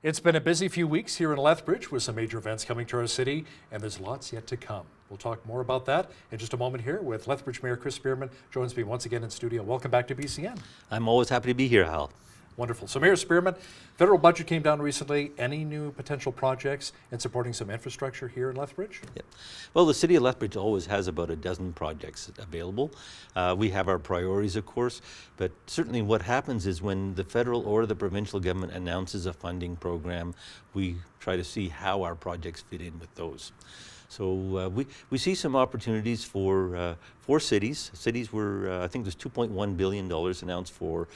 It's been a busy few weeks here in Lethbridge with some major events coming to our city, and there's lots yet to come. We'll talk more about that in just a moment here with Lethbridge Mayor Spearman joins me once again in studio. Welcome back to BCN. I'm always happy to be here, Hal. Wonderful. So Mayor Spearman, federal budget came down recently. Any new potential projects in supporting some infrastructure here in Lethbridge? Yep. Well, the city of Lethbridge always has about a dozen projects available. We have our priorities, of course, but certainly what happens is when the federal or the provincial government announces a funding program, we try to see how our projects fit in with those. So we see some opportunities for cities. Cities were, I think there's $2.1 billion announced for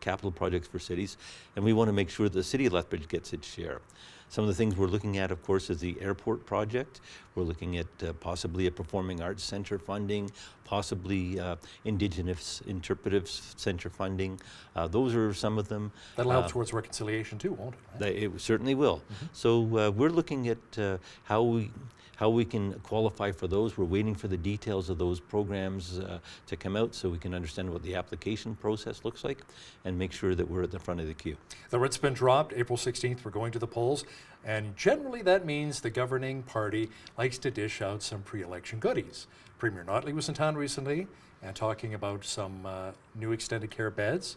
capital projects for cities, and we want to make sure the city of Lethbridge gets its share. Some of the things we're looking at, of course, is the airport project. We're looking at possibly a performing arts center funding, possibly Indigenous interpretive center funding. Those are some of them. That'll help towards reconciliation too, won't it? Right? It certainly will. Mm-hmm. So we're looking at how we can qualify for those. We're waiting for the details of those programs to come out so we can understand what the application process looks like and make sure that we're at the front of the queue. The writ's been dropped. April 16th, we're going to the polls. And generally that means the governing party likes to dish out some pre-election goodies. Premier Notley was in town recently and talking about some new extended care beds,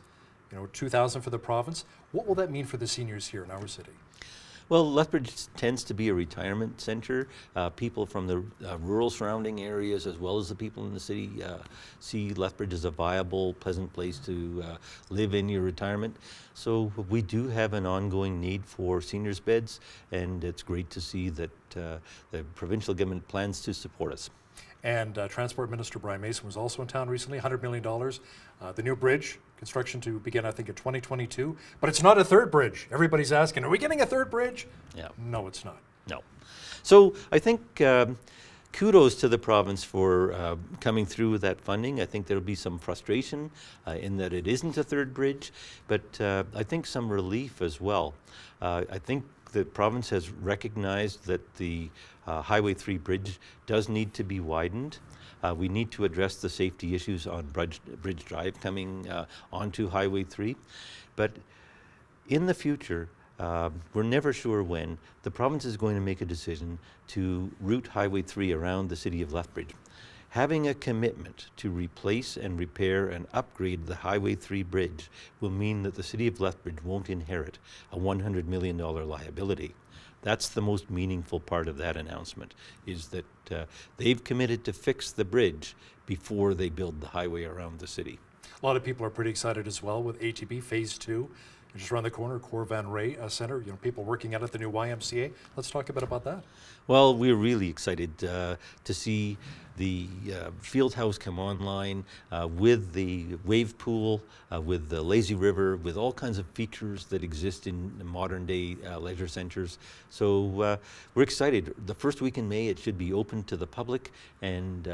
2,000 for the province. What will that mean for the seniors here in our city? Well, Lethbridge tends to be a retirement center. People from the rural surrounding areas, as well as the people in the city, see Lethbridge as a viable, pleasant place to live in your retirement. So we do have an ongoing need for seniors beds, and it's great to see that the provincial government plans to support us. And Transport Minister Brian Mason was also in town recently, $100 million. The new bridge, construction to begin, I think, in 2022. But it's not a third bridge. Everybody's asking, are we getting a third bridge? Yeah. No, it's not. No. So I think kudos to the province for coming through with that funding. I think there'll be some frustration in that it isn't a third bridge, but I think some relief as well. I think the province has recognized that the Highway 3 bridge does need to be widened. We need to address the safety issues on Bridge Drive coming onto Highway 3. But in the future, we're never sure when, the province is going to make a decision to route Highway 3 around the city of Lethbridge. Having a commitment to replace and repair and upgrade the Highway 3 bridge will mean that the city of Lethbridge won't inherit a $100 million liability. That's the most meaningful part of that announcement, is that they've committed to fix the bridge before they build the highway around the city. A lot of people are pretty excited as well with ATB Phase 2. Just around the corner, Cor Van Ray Center, people working out at the new YMCA. Let's talk a bit about that. Well, we're really excited to see the field house come online with the wave pool, with the lazy river, with all kinds of features that exist in modern day leisure centers. So we're excited. The first week in May, it should be open to the public, and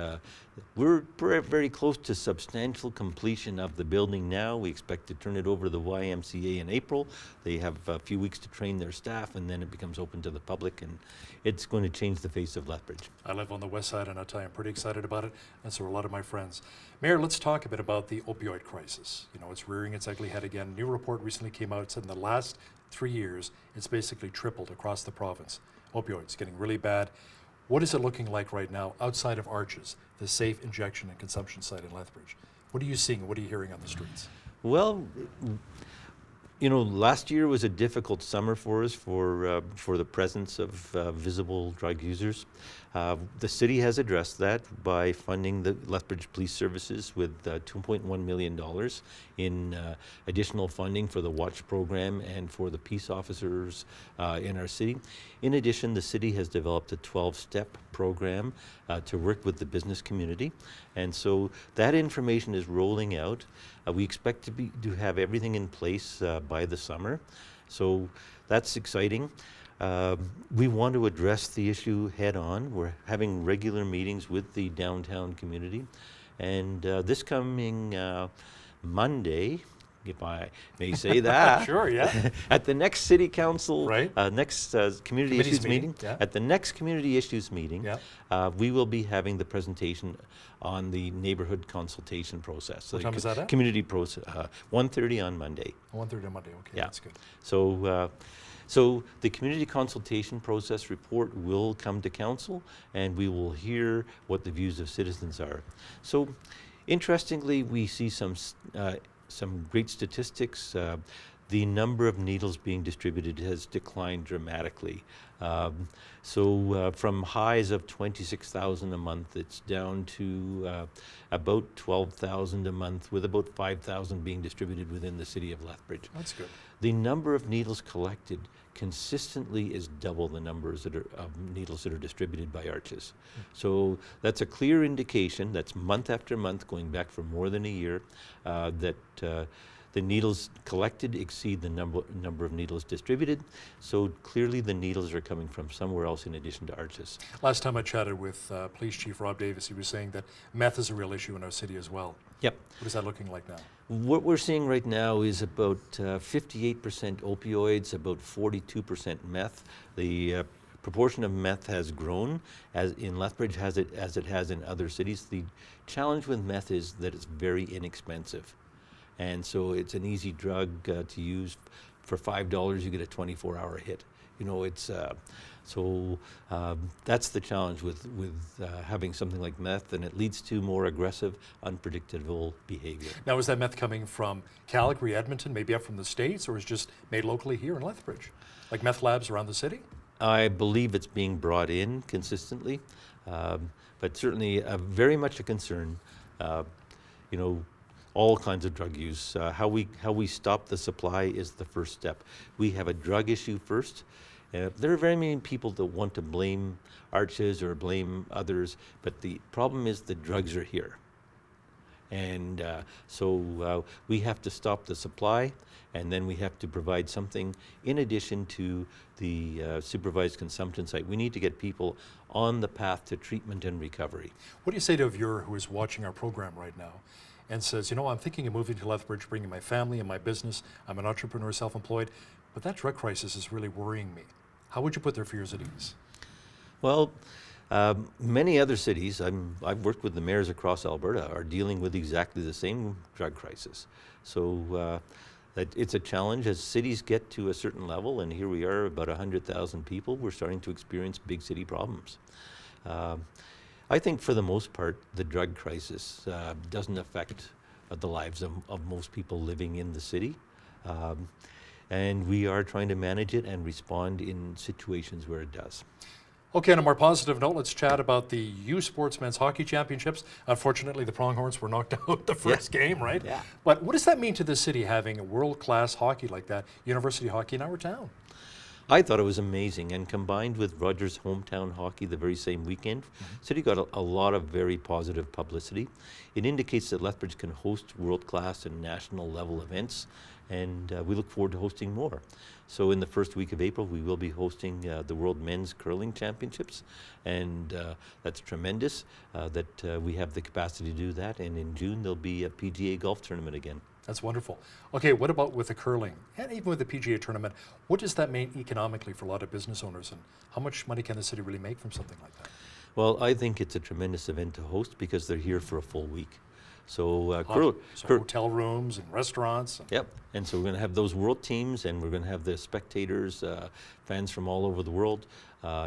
we're very close to substantial completion of the building now. We expect to turn it over to the YMCA in April. They have a few weeks to train their staff, and then it becomes open to the public, and it's going to change the face of Lethbridge. I live on the west side, and I'll tell you, I'm pretty excited about it, and so are a lot of my friends. Mayor, let's talk a bit about the opioid crisis. It's rearing its ugly head again. A new report recently came out, said in the last 3 years, it's basically tripled across the province. Opioids getting really bad. What is it looking like right now outside of Arches, the safe injection and consumption site in Lethbridge? What are you seeing? What are you hearing on the streets? Well, last year was a difficult summer for us for the presence of visible drug users. The city has addressed that by funding the Lethbridge Police Services with $2.1 million in additional funding for the Watch program and for the peace officers in our city. In addition, the city has developed a 12-step program to work with the business community, and so that information is rolling out. We expect to have everything in place by the summer, so that's exciting. We want to address the issue head on. We're having regular meetings with the downtown community, and this coming Monday, if I may say that. Sure, yeah. At the next City Council, right. Next Community Issues meeting. Yeah. At the next Community Issues meeting, yeah. We will be having the presentation on the neighborhood consultation process. What time is that at? Community process, 1:30 on Monday. 1:30 on Monday, okay, yeah. That's good. So So the community consultation process report will come to council, and we will hear what the views of citizens are. So interestingly, we see some great statistics. The number of needles being distributed has declined dramatically. From highs of 26,000 a month, it's down to about 12,000 a month, with about 5,000 being distributed within the city of Lethbridge. That's good. The number of needles collected consistently is double the numbers of needles that are distributed by Arches. So that's a clear indication, that's month after month, going back for more than a year, that the needles collected exceed the number of needles distributed. So clearly the needles are coming from somewhere else in addition to Arches. Last time I chatted with Police Chief Rob Davis, he was saying that meth is a real issue in our city as well. Yep. What is that looking like now? What we're seeing right now is about 58% opioids, about 42% meth. The proportion of meth has grown as in Lethbridge as it has in other cities. The challenge with meth is that it's very inexpensive. And so it's an easy drug to use. For $5, you get a 24-hour hit. You know, it's that's the challenge with having something like meth, and it leads to more aggressive, unpredictable behavior. Now, is that meth coming from Calgary, Edmonton, maybe up from the States, or is it just made locally here in Lethbridge? Like meth labs around the city? I believe it's being brought in consistently, but certainly very much a concern. You know, all kinds of drug use. How we stop the supply is the first step. We have a drug issue first. There are very many people that want to blame Arches or blame others, but the problem is the drugs are here. And so we have to stop the supply, and then we have to provide something in addition to the supervised consumption site. We need to get people on the path to treatment and recovery. What do you say to a viewer who is watching our program right now and says, you know, I'm thinking of moving to Lethbridge, bringing my family and my business. I'm an entrepreneur, self-employed, but that drug crisis is really worrying me. How would you put their fears at ease? Well, many other cities, I've worked with the mayors across Alberta, are dealing with exactly the same drug crisis. So it's a challenge as cities get to a certain level, and here we are, about 100,000 people, we're starting to experience big city problems. I think for the most part, the drug crisis doesn't affect the lives of most people living in the city. And we are trying to manage it and respond in situations where it does. Okay, on a more positive note, let's chat about the U Sports Men's Hockey Championships. Unfortunately, the Pronghorns were knocked out the first game, right? Yeah. But what does that mean to the city, having a world-class hockey like that, university hockey in our town? I thought it was amazing, and combined with Rogers' hometown hockey the very same weekend, City got a lot of very positive publicity. It indicates that Lethbridge can host world-class and national level events, and we look forward to hosting more. So in the first week of April, we will be hosting the World Men's Curling Championships, and that's tremendous that we have the capacity to do that. And in June, there'll be a PGA golf tournament again. That's wonderful. Okay, what about with the curling and even with the PGA tournament? What does that mean economically for a lot of business owners, and how much money can the city really make from something like that? Well, I think it's a tremendous event to host because they're here for a full week. So, hotel rooms and restaurants. Yep, and so we're going to have those world teams, and we're going to have the spectators, fans from all over the world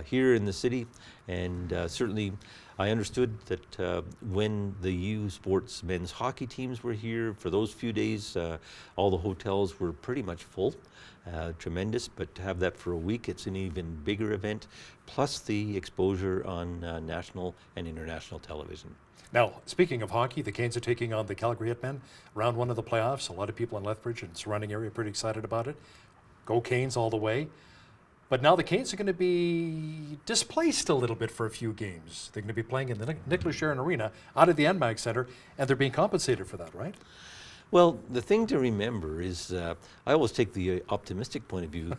here in the city. And certainly, I understood that when the U Sports men's hockey teams were here for those few days, all the hotels were pretty much full. Tremendous, but to have that for a week, it's an even bigger event, plus the exposure on national and international television. Now, speaking of hockey, the Canes are taking on the Calgary Hitmen, round one of the playoffs. A lot of people in Lethbridge and surrounding area are pretty excited about it. Go Canes all the way. But now the Canes are going to be displaced a little bit for a few games. They're going to be playing in the Nicholas Sharon Arena out of the NMAG Center, and they're being compensated for that, right? Well, the thing to remember is I always take the optimistic point of view.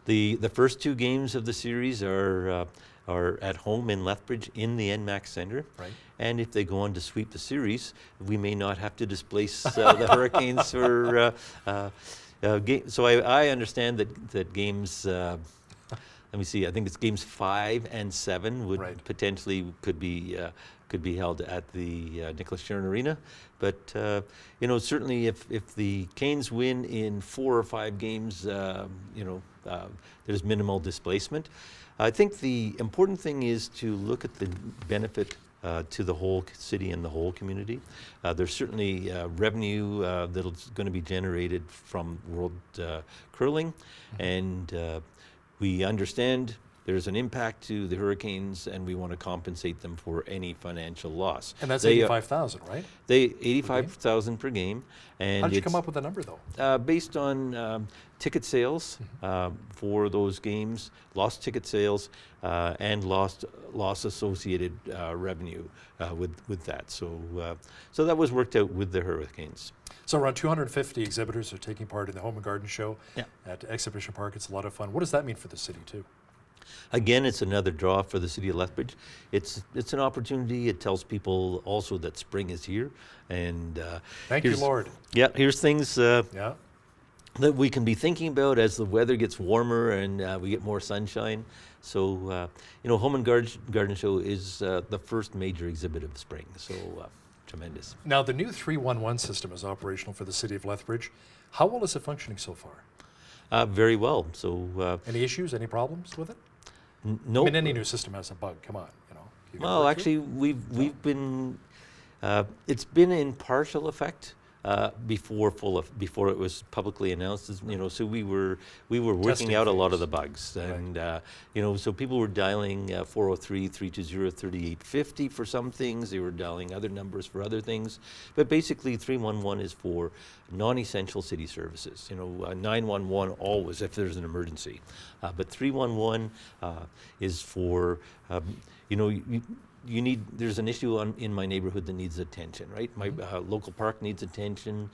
The first two games of the series are at home in Lethbridge in the NMAX Center. Right. And if they go on to sweep the series, we may not have to displace the Hurricanes for games. So I understand that games, let me see, I think it's games 5 and 7 would potentially could be held at the Nicholas Sharon Arena. But you know, certainly if the Canes win in 4 or 5 games, you know, there's minimal displacement. I think the important thing is to look at the benefit to the whole city and the whole community. There's certainly revenue that's going to be generated from World Curling, and we understand there's an impact to the Hurricanes, and we want to compensate them for any financial loss. And that's 85,000, right? They 85,000 per game. And how did you come up with the number, though? Based on ticket sales for those games, lost ticket sales, and loss associated revenue with that. So that was worked out with the Hurricanes. So around 250 exhibitors are taking part in the Home and Garden Show at Exhibition Park. It's a lot of fun. What does that mean for the city, too? Again, it's another draw for the city of Lethbridge. It's an opportunity. It tells people also that spring is here. And thank you, Lord. Yeah, here's things that we can be thinking about as the weather gets warmer and we get more sunshine. So, Home and Garden Show is the first major exhibit of spring. So, tremendous. Now, the new 311 system is operational for the city of Lethbridge. How well is it functioning so far? Very well. So, any issues? Any problems with it? No. I mean, any new system has a bug. Come on, Well, actually, we've been. It's been in partial effect before it was publicly announced. So we were working out a lot of the bugs, and so people were dialing 403-320-3850 for some things. They were dialing other numbers for other things, but basically 311 is for non-essential city services. 911 always if there's an emergency, but 311 is for there's an issue in my neighborhood that needs attention, right? My local park needs attention.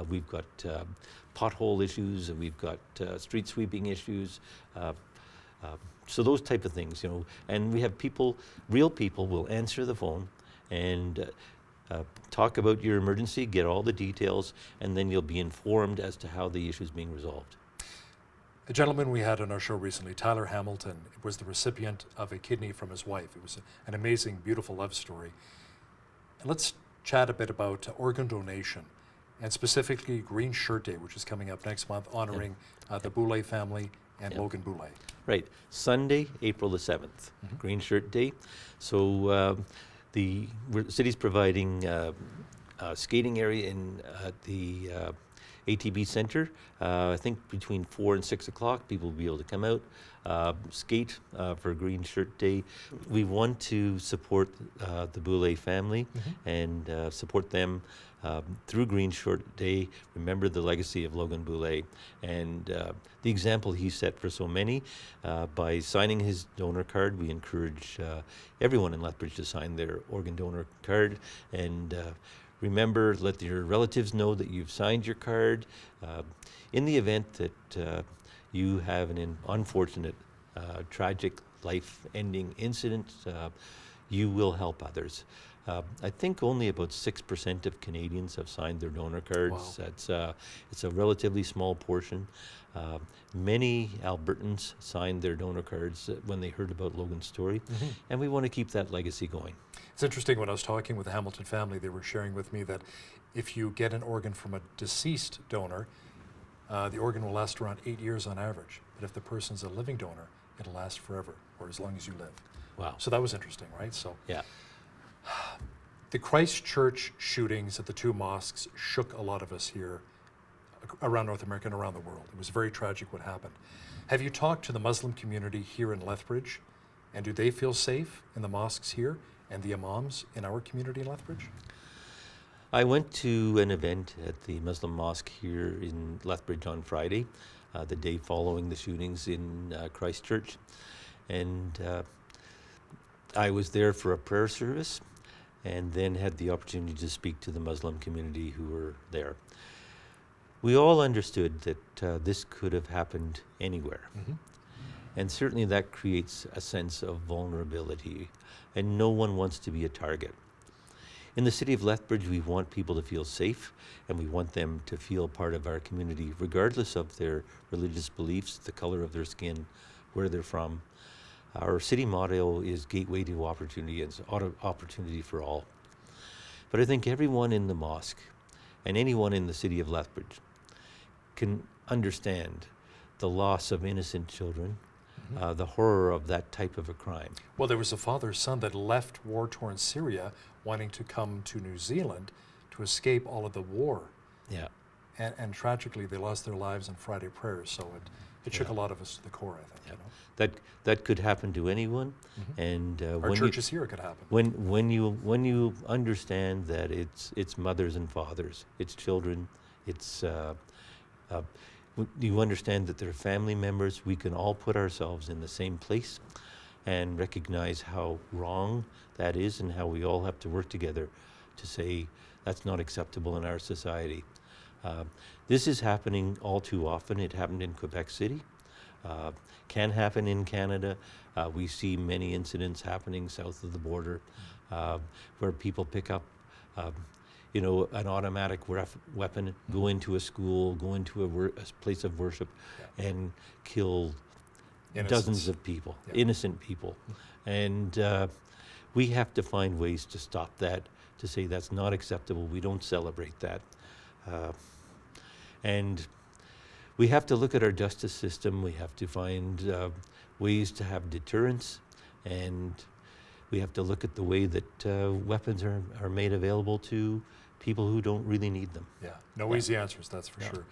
We've got pothole issues, and we've got street sweeping issues. So those type of things, and we have real people will answer the phone and talk about your emergency, get all the details, and then you'll be informed as to how the issue is being resolved. The gentleman we had on our show recently, Tyler Hamilton, was the recipient of a kidney from his wife. It was an amazing, beautiful love story. And let's chat a bit about organ donation, and specifically Green Shirt Day, which is coming up next month, honoring the Boulay family and Logan Boulay. Right. Sunday, April the 7th, Green Shirt Day. So the city's providing a skating area in the ATB Center. I think between 4 and 6 o'clock, people will be able to come out, skate for Green Shirt Day. We want to support the Boulay family and support them through Green Shirt Day. Remember the legacy of Logan Boulay and the example he set for so many. By signing his donor card, we encourage everyone in Lethbridge to sign their organ donor card. And remember, let your relatives know that you've signed your card. In the event that you have an unfortunate, tragic, life-ending incident, you will help others. I think only about 6% of Canadians have signed their donor cards. Wow. It's a relatively small portion. Many Albertans signed their donor cards when they heard about Logan's story, and we want to keep that legacy going. It's interesting, when I was talking with the Hamilton family, they were sharing with me that if you get an organ from a deceased donor, the organ will last around 8 years on average. But if the person's a living donor, it'll last forever, or as long as you live. Wow. So that was interesting, right? So yeah. The Christchurch shootings at the two mosques shook a lot of us here around North America and around the world. It was very tragic what happened. Have you talked to the Muslim community here in Lethbridge, and do they feel safe in the mosques here and the imams in our community in Lethbridge? I went to an event at the Muslim mosque here in Lethbridge on Friday, the day following the shootings in Christchurch, and I was there for a prayer service and then had the opportunity to speak to the Muslim community who were there. We all understood that this could have happened anywhere. And certainly that creates a sense of vulnerability, and no one wants to be a target. In the city of Lethbridge, we want people to feel safe, and we want them to feel part of our community, regardless of their religious beliefs, the color of their skin, where they're from. Our city motto is Gateway to Opportunity, and it's opportunity for all. But I think everyone in the mosque and anyone in the city of Lethbridge can understand the loss of innocent children, the horror of that type of a crime. Well, there was a father-son that left war-torn Syria wanting to come to New Zealand to escape all of the war. Yeah. And tragically, they lost their lives in Friday prayers. So it shook a lot of us to the core, I think. Yeah. You know? That could happen to anyone, and Our churches here, it could happen. when you understand that it's mothers and fathers, it's children, it's you understand that they're family members. We can all put ourselves in the same place, and recognize how wrong that is, and how we all have to work together to say that's not acceptable in our society. This is happening all too often. It happened in Quebec City. Can happen in Canada. We see many incidents happening south of the border where people pick up, an automatic weapon, go into a school, go into a place of worship, and kill dozens of people, innocent people. And we have to find ways to stop that, to say that's not acceptable. We don't celebrate that. And we have to look at our justice system. We have to find ways to have deterrence, and we have to look at the way that weapons are made available to people who don't really need them. Yeah, no easy answers, that's for sure.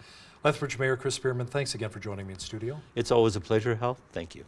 Lethbridge Mayor Chris Spearman, thanks again for joining me in studio. It's always a pleasure, Hal. Thank you.